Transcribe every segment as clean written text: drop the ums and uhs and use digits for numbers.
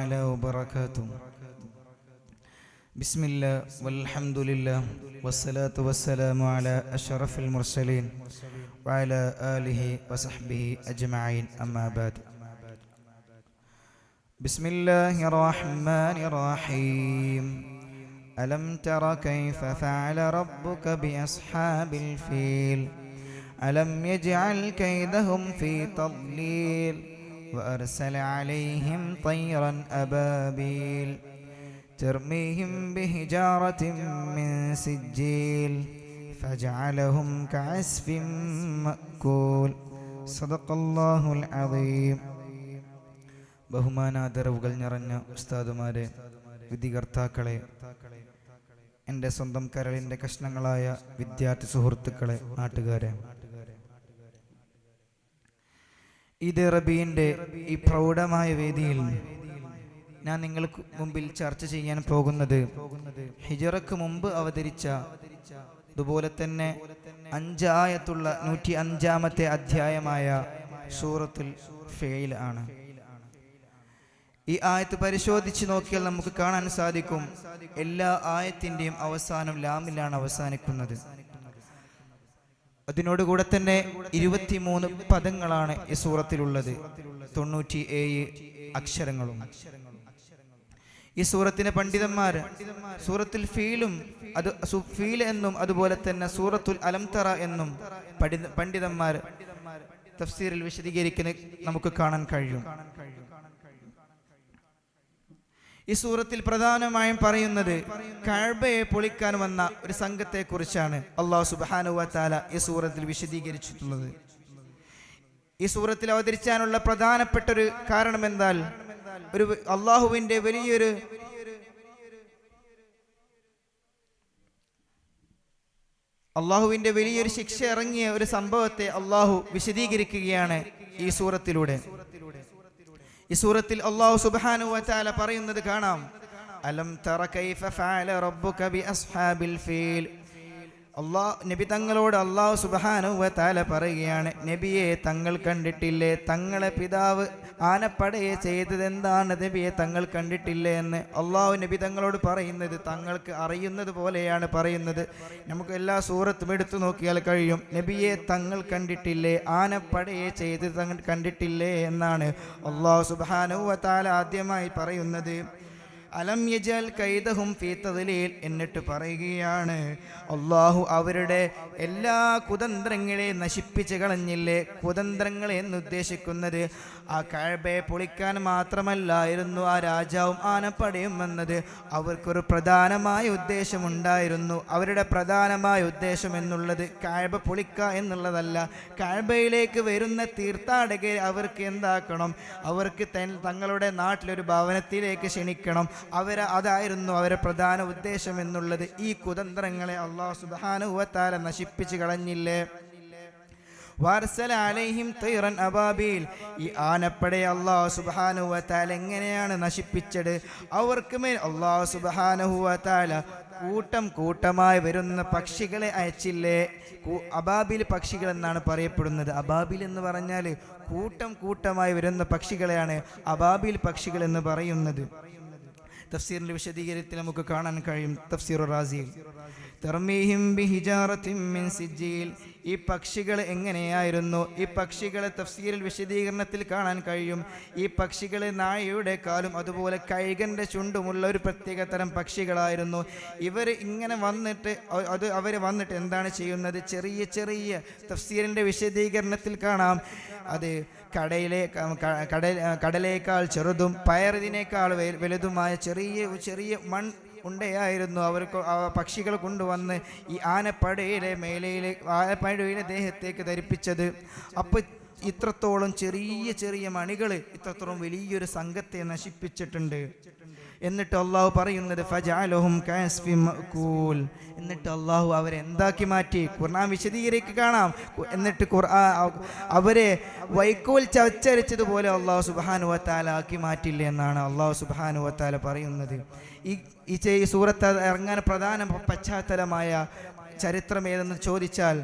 تعالى وبركاته. بسم الله والحمد لله والصلاة والسلام على أشرف المرسلين وعلى آله وصحبه أجمعين أما بعد. بسم الله الرحمن الرحيم. ألم تر كيف فعل ربك بأصحاب الفيل ألم يجعل كيدهم في تضليل وأرسل عليهم طيرا أبابيل ترميهم بحجارة من سجيل فجعلهم كعصف مأكول. صدق الله العظيم. ബഹുമാനാദരവുകൾ നിറഞ്ഞ ഉസ്താദുമാരെ, വിധികർത്താക്കളെ, എൻ്റെ സ്വന്തം കരളിൻ്റെ കഷ്ണങ്ങളായ വിദ്യാർത്ഥി സുഹൃത്തുക്കളെ, നാട്ടുകാരെ, ഈദ് റബീൻ്റെ ഈ പ്രൗഢമായ വേദിയിൽ ഞാൻ നിങ്ങൾക്ക് മുമ്പിൽ ചർച്ച ചെയ്യാൻ പോകുന്നത് ഹിജറക്ക് മുമ്പ് അവതരിച്ച, അതുപോലെ തന്നെ 5 ആയത്തുള്ള 105-ാമത്തെ അധ്യായമായ സൂറത്തുൽ ഫീൽ ആണ്. ഈ ആയത്ത് പരിശോധിച്ച് നോക്കിയാൽ നമുക്ക് കാണാൻ സാധിക്കും, എല്ലാ ആയത്തിൻ്റെയും അവസാനം ലാമിലാണ് അവസാനിക്കുന്നത്. അതിനോടുകൂടെ തന്നെ 23 പദങ്ങളാണ് ഈ സൂറത്തിലുള്ളത്, 97 അക്ഷരങ്ങളും. ഈ സൂറത്തിലെ പണ്ഡിതന്മാർ സൂറത്തുൽ ഫീലും ഫീൽ എന്നും അതുപോലെ തന്നെ സൂറത്തുൽ അലം തറ എന്നും പണ്ഡിതന്മാർ തഫ്സീറിൽ വിശദീകരിക്കുന്നത് നമുക്ക് കാണാൻ കഴിയും. ഈ സൂറത്തിൽ പ്രധാനമായും പറയുന്നത് കഅബയെ പൊളിക്കാൻ വന്ന ഒരു സംഘത്തെ കുറിച്ചാണ് അല്ലാഹു സുബ്ഹാനഹു വ തആല ഈ സൂറത്തിൽ വിശദീകരിച്ചിട്ടുള്ളത്. ഈ സൂറത്തിൽ അവതരിച്ചാനുള്ള പ്രധാനപ്പെട്ട ഒരു കാരണം എന്നാൽ, ഒരു അള്ളാഹുവിന്റെ വലിയൊരു ശിക്ഷ ഇറങ്ങിയ ഒരു സംഭവത്തെ അള്ളാഹു വിശദീകരിക്കുകയാണ് ഈ സൂറത്തിലൂടെ. ഈ സൂറത്തിൽ അല്ലാഹു സുബ്ഹാനഹു വ തആല പറയുന്നത് കാണാം, അലം തറ കൈഫ ഫഅല റബ്ബുക ബി അസ്ഹാബിൽ ഫീൽ. നബി തങ്ങളോട് അല്ലാഹു സുബ്ഹാനഹു വ തആല പറയുകയാണ്, നബിയെ തങ്ങൾ കണ്ടിട്ടില്ലേ, തങ്ങളെ പിതാവ് ആനപ്പടയെ ചെയ്തത് എന്താണ് നബിയെ തങ്ങൾ കണ്ടിട്ടില്ലേ എന്ന് അല്ലാഹു നബി തങ്ങളോട് പറയുന്നത് തങ്ങൾക്ക് അറിയുന്നത് പോലെയാണ് പറയുന്നത്. നമുക്ക് എല്ലാ സൂറത്തും എടുത്തു നോക്കിയാൽ കഴിയും, നബിയെ തങ്ങൾ കണ്ടിട്ടില്ലേ, ആനപ്പടയെ ചെയ്തത് തങ്ങൾ കണ്ടിട്ടില്ലേ എന്നാണ് അല്ലാഹു സുബ്ഹാനഹു വ തആല ആദ്യമായി പറയുന്നത്. അലം യജൽ കൈദഹും ഫീ തദ്ലീൽ. എന്നിട്ട് പറയുകയാണ്, അള്ളാഹു അവരുടെ എല്ലാ കുതന്ത്രങ്ങളെയും നശിപ്പിച്ച് കളഞ്ഞില്ലേ. കുതന്ത്രങ്ങളെ എന്നുദ്ദേശിക്കുന്നത് ആ കഅബയെ പൊളിക്കാൻ മാത്രമല്ലായിരുന്നു ആ രാജാവും ആനപ്പടയും വന്നത്. അവർക്കൊരു പ്രധാനമായ ഉദ്ദേശമുണ്ടായിരുന്നു. അവരുടെ പ്രധാനമായ ഉദ്ദേശം എന്നുള്ളത് കഅബ പൊളിക്കുക എന്നുള്ളതല്ല. കഅബയിലേക്ക് വരുന്ന തീർത്ഥാടകരെ അവർക്ക് എന്താക്കണം, അവർക്ക് തങ്ങളുടെ നാട്ടിലൊരു ഭവനത്തിലേക്ക് ക്ഷണിക്കണം. അതായിരുന്നു അവരുടെ പ്രധാന ഉദ്ദേശം എന്നുള്ളത്. ഈ കുതന്ത്രങ്ങളെ അല്ലാഹു സുബ്ഹാനഹു വ തആല നശിപ്പിച്ച് കളഞ്ഞില്ലേ. വഅർസല അലൈഹിം തൈറൻ അബാബീൽ. ഈ ആനപ്പടയെ അല്ലാഹു സുബ്ഹാനഹു വ തആല എങ്ങനെയാണ് നശിപ്പിച്ചത്? അവർക്ക് മേൽ അല്ലാഹു സുബ്ഹാനഹു വ തആല കൂട്ടമായി വരുന്ന പക്ഷികളെ അയച്ചില്ലേ. അബാബിൽ പക്ഷികൾ എന്നാണ് പറയപ്പെടുന്നത്. അബാബിൽ എന്ന് പറഞ്ഞാൽ കൂട്ടമായി വരുന്ന പക്ഷികളെയാണ് അബാബിൽ പക്ഷികൾ എന്ന് പറയുന്നത്. തഫ്സീറിന്റെ വിശദീകരണത്തിൽ നമുക്ക് കാണാൻ കഴിയും, തഫ്സീറുർ റാസിയിൽ, തർമീഹിം ബിഹിജാറത്തിൻ മിൻ സിജീൽ. ഈ പക്ഷികൾ എങ്ങനെയായിരുന്നു? ഈ പക്ഷികളെ തഫ്സീറിൽ വിശദീകരണത്തിൽ കാണാൻ കഴിയും. ഈ പക്ഷികൾ നായയുടെ കാലും അതുപോലെ കൈകൻ്റെ ചുണ്ടുമുള്ള ഒരു പ്രത്യേക തരം പക്ഷികളായിരുന്നു. അവർ ഇങ്ങനെ വന്നിട്ട് അവർ വന്നിട്ട് എന്താണ് ചെയ്യുന്നത്? ചെറിയ തഫ്സീറിൻ്റെ വിശദീകരണത്തിൽ കാണാം, അത് കടലേക്കാൾ ചെറുതും പയറിനേക്കാൾ വലുതുമായ ചെറിയ മൺ ഉണ്ടയായിരുന്നു അവർക്ക് പക്ഷികൾ കൊണ്ടുവന്ന് ഈ ആനപ്പടയുടെ ആനപ്പടയുടെ ദേഹത്തേക്ക് ധരിപ്പിച്ചത്. അപ്പോൾ ഇത്രത്തോളം ചെറിയ മണികൾ ഇത്രത്തോളം വലിയൊരു സംഘത്തെ നശിപ്പിച്ചിട്ടുണ്ട്. എന്നിട്ട് അള്ളാഹു പറയുന്നത് ഫജഅലഹും കഅസ്ഫിൻ മഅകൂൽ. എന്നിട്ട് അള്ളാഹു അവരെ എന്താക്കി മാറ്റി? ഖുർആൻ വിശദീകരിക്കുക കാണാം. എന്നിട്ട് അവരെ വൈക്കോൽ ചവച്ചരച്ചതുപോലെ അള്ളാഹു സുബ്ഹാനഹു വ തആല ആക്കി മാറ്റില്ല എന്നാണ് അള്ളാഹു സുബ്ഹാനഹു വ തആല പറയുന്നത്. ഈ സൂറത്ത് ഇറങ്ങാൻ പ്രധാന പശ്ചാത്തലമായ ചരിത്രം ഏതെന്ന് ചോദിച്ചാൽ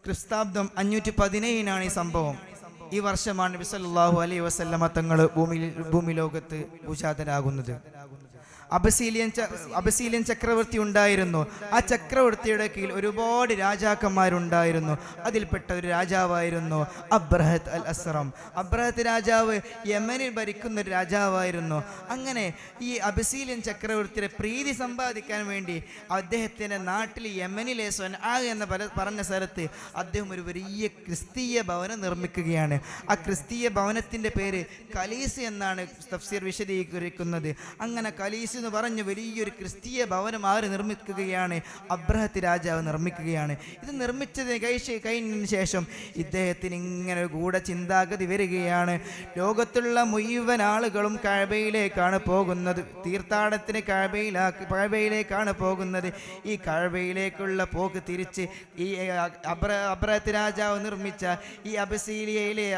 ക്രിസ്താബ്ദം 517 ഈ സംഭവം. ഈ വർഷമാണ് നബി സല്ലല്ലാഹു അലൈഹി വസല്ലമ തങ്ങൾ ഭൂമി ലോകത്ത് ഭൂജാതരാകുന്നത്. അബസീലിയൻ ചക്രവർത്തി ഉണ്ടായിരുന്നു. ആ ചക്രവർത്തിയുടെ കീഴിൽ ഒരുപാട് രാജാക്കന്മാരുണ്ടായിരുന്നു. അതിൽപ്പെട്ട ഒരു രാജാവായിരുന്നു അബ്രഹത്ത് അൽ അസ്രം. അബ്രഹത്ത് രാജാവ് യമനിൽ ഭരിക്കുന്ന ഒരു രാജാവായിരുന്നു. അങ്ങനെ ഈ അബസീലിയൻ ചക്രവർത്തിയുടെ പ്രീതി സമ്പാദിക്കാൻ വേണ്ടി അദ്ദേഹത്തിൻ്റെ നാട്ടിൽ യമനിലെ സ്വൻആ എന്ന പറഞ്ഞ സ്ഥലത്ത് അദ്ദേഹം ഒരു വലിയ ക്രിസ്തീയ ഭവനം നിർമ്മിക്കുകയാണ്. ആ ക്രിസ്തീയ ഭവനത്തിൻ്റെ പേര് കലീസ് എന്നാണ് തഫ്സീർ വിശദീകരിക്കുന്നത്. അങ്ങനെ കലീസ് എന്ന് പറഞ്ഞ് വലിയൊരു ക്രിസ്തീയ ഭവനം ആര് നിർമ്മിക്കുകയാണ്? അബ്രഹത്ത് രാജാവ് നിർമ്മിക്കുകയാണ്. ഇത് നിർമ്മിച്ചതിന് കഴിഞ്ഞതിന് ശേഷം ഇദ്ദേഹത്തിന് ഇങ്ങനെ ഒരു ഗൂഢചിന്താഗതി വരികയാണ്. ലോകത്തുള്ള മുഴുവൻ ആളുകളും കഅബയിലേക്കാണ് പോകുന്നത്, തീർത്ഥാടനത്തിന് കഅബയിലേക്കാണ് പോകുന്നത്. ഈ കഅബയിലേക്കുള്ള പോക്ക് തിരിച്ച് ഈ അബ്രഹത്ത് രാജാവ് നിർമ്മിച്ച ഈ അബസീലിയയിലെ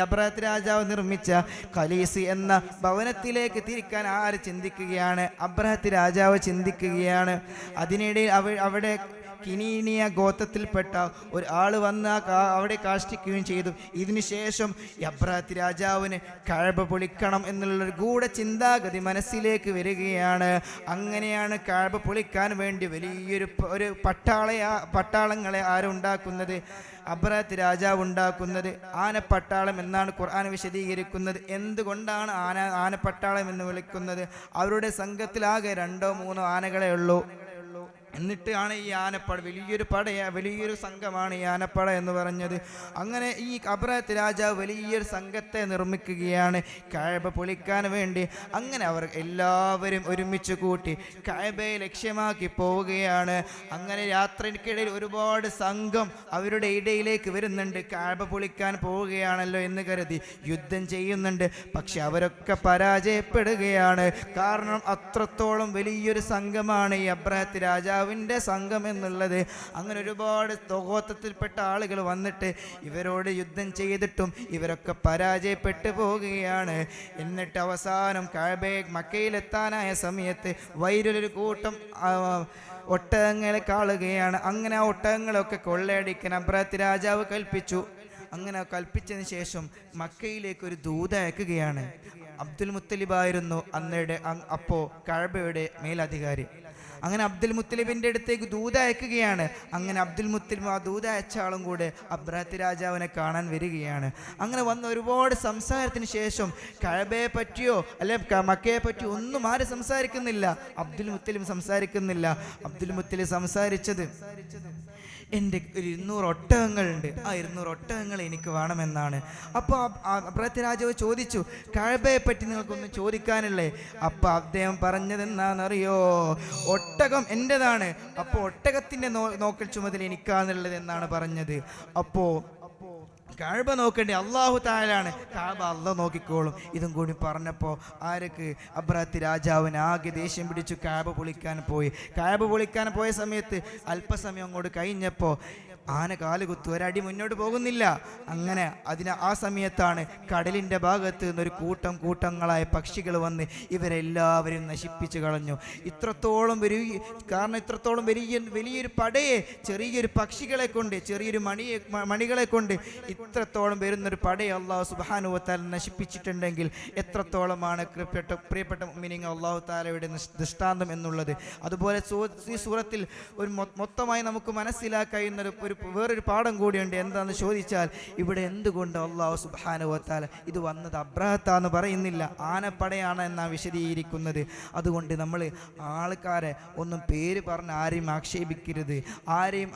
അബ്രഹത്ത് രാജാവ് നിർമ്മിച്ച ഖലീസ് എന്ന ഭവനത്തിലേക്ക് തിരിക്കാൻ ആര് ചിന്തിക്കുകയാണ്? അബ്രഹത്ത് രാജാവ് ചിന്തിക്കുകയാണ്. അതിനിടയിൽ അവിടെ കിനീനിയ ഗോത്രത്തിൽപ്പെട്ട ഒരു ആൾ വന്ന് അവിടെ കാഷ്ടിക്കുകയും ചെയ്തു. ഇതിനുശേഷം അബ്രഹത്ത് രാജാവിന് കഅബ പൊളിക്കണം എന്നുള്ളൊരു ഗൂഢചിന്താഗതി മനസ്സിലേക്ക് വരികയാണ്. അങ്ങനെയാണ് കഅബ പൊളിക്കാൻ വേണ്ടി വലിയൊരു പട്ടാളങ്ങളെ ആരുണ്ടാക്കുന്നത്? അബ്രഹത്ത് രാജാവ് ഉണ്ടാക്കുന്നത്. ആനപ്പട്ടാളം എന്നാണ് ഖുർആൻ വിശദീകരിക്കുന്നത്. എന്തുകൊണ്ടാണ് ആനപ്പട്ടാളം എന്ന് വിളിക്കുന്നത്? അവരുടെ സംഘത്തിലാകെ 2-3 ആനകളെ ഉള്ളൂ. എന്നിട്ടാണ് ഈ ആനപ്പട വലിയൊരു സംഘമാണ് ഈ ആനപ്പട എന്ന് പറഞ്ഞത്. അങ്ങനെ ഈ അബ്രഹത്ത് രാജാവ് വലിയൊരു സംഘത്തെ നിർമ്മിക്കുകയാണ് കഅബ പൊളിക്കാൻ വേണ്ടി. അങ്ങനെ അവർ എല്ലാവരും ഒരുമിച്ച് കൂട്ടി കഅബയെ ലക്ഷ്യമാക്കി പോവുകയാണ്. അങ്ങനെ യാത്രയ്ക്കിടയിൽ ഒരുപാട് സംഘം അവരുടെ ഇടയിലേക്ക് വരുന്നുണ്ട്. കഅബ പൊളിക്കാൻ പോവുകയാണല്ലോ എന്ന് കരുതി യുദ്ധം ചെയ്യുന്നുണ്ട്. പക്ഷെ അവരൊക്കെ പരാജയപ്പെടുകയാണ്. കാരണം അത്രത്തോളം വലിയൊരു സംഘമാണ് ഈ അബ്രഹത്ത് രാജാവിൻ്റെ സംഘം എന്നുള്ളത്. അങ്ങനെ ഒരുപാട് ഗോത്രത്തിൽപ്പെട്ട ആളുകൾ വന്നിട്ട് ഇവരോട് യുദ്ധം ചെയ്തിട്ടും ഇവരൊക്കെ പരാജയപ്പെട്ടു പോവുകയാണ്. എന്നിട്ട് അവസാനം മക്കയിലെത്താനായ സമയത്ത് വൈരൊരു കൂട്ടം ഒട്ടകങ്ങളെ കാണുകയാണ്. അങ്ങനെ ആ ഒട്ടകങ്ങളൊക്കെ കൊള്ളയടിക്കാൻ അബ്രഹത്ത് രാജാവ് കൽപ്പിച്ചു. അങ്ങനെ കൽപ്പിച്ചതിന് ശേഷം മക്കയിലേക്ക് ഒരു ദൂത അയക്കുകയാണ്. അബ്ദുൽ മുത്തലിബായിരുന്നു അപ്പോൾ കഅബയുടെ മേലധികാരി. അങ്ങനെ അബ്ദുൽ മുത്തലിബിൻ്റെ അടുത്തേക്ക് ദൂത അയക്കുകയാണ്. അങ്ങനെ അബ്ദുൽ മുത്തലിബ് ആ ദൂത അയച്ച ആളും കൂടെ അബ്രഹത്ത് രാജാവിനെ കാണാൻ വരികയാണ്. അങ്ങനെ വന്ന് ഒരുപാട് സംസാരത്തിന് ശേഷം കഅബയെ പറ്റിയോ അല്ലെ മക്കയെ പറ്റിയോ ഒന്നും ആരും സംസാരിക്കുന്നില്ല. അബ്ദുൽ മുത്തലിബ് സംസാരിക്കുന്നില്ല. അബ്ദുൽ മുത്തലിബ് സംസാരിച്ചത് എൻ്റെ ഒരു 200 ഒട്ടകങ്ങളുണ്ട്, ആ 200 ഒട്ടകങ്ങൾ എനിക്ക് വേണമെന്നാണ്. അപ്പോൾ അബ്രഹത്ത് രാജാവ് ചോദിച്ചു, കഅബയെ പറ്റി നിങ്ങൾക്കൊന്നും ചോദിക്കാനില്ലേ? അപ്പോൾ അദ്ദേഹം പറഞ്ഞതെന്നാണെന്നറിയോ? ഒട്ടകം എൻ്റെതാണ്, അപ്പോൾ ഒട്ടകത്തിൻ്റെ നോക്കൽ ചുമതല എനിക്കാന്നുള്ളത് എന്നാണ് പറഞ്ഞത്. അപ്പോൾ കഅബ നോക്കേണ്ടി അല്ലാഹു തആലയാണ്, കഅബ അല്ലാഹ് നോക്കിക്കോളും. ഇതും കൂടി പറഞ്ഞപ്പോൾ ആർക്ക്? അബ്രഹത്ത് രാജാവിന് ആകെ ദേഷ്യം പിടിച്ചു. കഅബ പൊളിക്കാൻ പോയ സമയത്ത് അല്പസമയം അങ്ങോട്ട് കഴിഞ്ഞപ്പോൾ ആന കാലുകുത്തു, ഒരടി മുന്നോട്ട് പോകുന്നില്ല. അങ്ങനെ ആ സമയത്താണ് കടലിൻ്റെ ഭാഗത്ത് നിന്നൊരു കൂട്ടങ്ങളായ പക്ഷികൾ വന്ന് ഇവരെല്ലാവരും നശിപ്പിച്ചു കളഞ്ഞു. ഇത്രത്തോളം വലിയൊരു പടയെ ചെറിയൊരു പക്ഷികളെ കൊണ്ട്, ചെറിയൊരു മണികളെ കൊണ്ട് ഇത്രത്തോളം വരുന്നൊരു പടയെ അല്ലാഹു സുബ്ഹാനഹു വ തആല നശിപ്പിച്ചിട്ടുണ്ടെങ്കിൽ എത്രത്തോളമാണ് പ്രിയപ്പെട്ട മുഅ്മിനീങ്ങൾ അല്ലാഹു തആലയുടെ ദൃഷ്ടാന്തം എന്നുള്ളത്. അതുപോലെ ഈ സൂറത്തിൽ ഒരു മൊത്തമായി നമുക്ക് മനസ്സിലാക്കാവുന്ന വേറൊരു പാഠം കൂടിയുണ്ട്. എന്താണെന്ന് ചോദിച്ചാൽ, ഇവിടെ എന്തുകൊണ്ട് അല്ലാഹു സുബ്ഹാനഹു വ തആല ഇത് വന്നത് അബ്രഹത്താന്ന് പറയുന്നില്ല, ആനപ്പടയാണ് എന്നാണ് വിശദീകരിക്കുന്നത്. അതുകൊണ്ട് നമ്മൾ ആൾക്കാരെ ഒന്നും പേര് പറഞ്ഞ് ആരെയും ആക്ഷേപിക്കരുത്, ആരെയും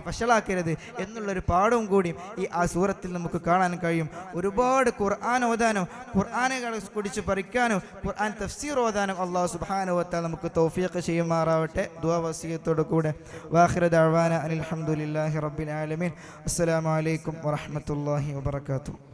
വഷളാക്കരുത് എന്നുള്ളൊരു പാഠവും കൂടി ആ സൂറത്തിൽ നമുക്ക് കാണാൻ കഴിയും. ഒരുപാട് ഖുർആൻ ഓതാനും ഖുർആനുകളെ കുറിച്ച് പഠിക്കാനും ഖുർആൻ തഫ്സീർ ഓതാനും അല്ലാഹു സുബ്ഹാനഹു വ തആല നമുക്ക് തൗഫീഖ് ചെയ്യുമാറാവട്ടെ. ദുആ വസിയത്തോടു കൂടെ വാഖിറ ദഅവാന അൽഹംദുലില്ലാഹി റബ്ബിൽ ആലമീൻ. അസ്സലാമു അലൈക്കും വറഹ്മത്തുള്ളാഹി വബറകാതുഹു.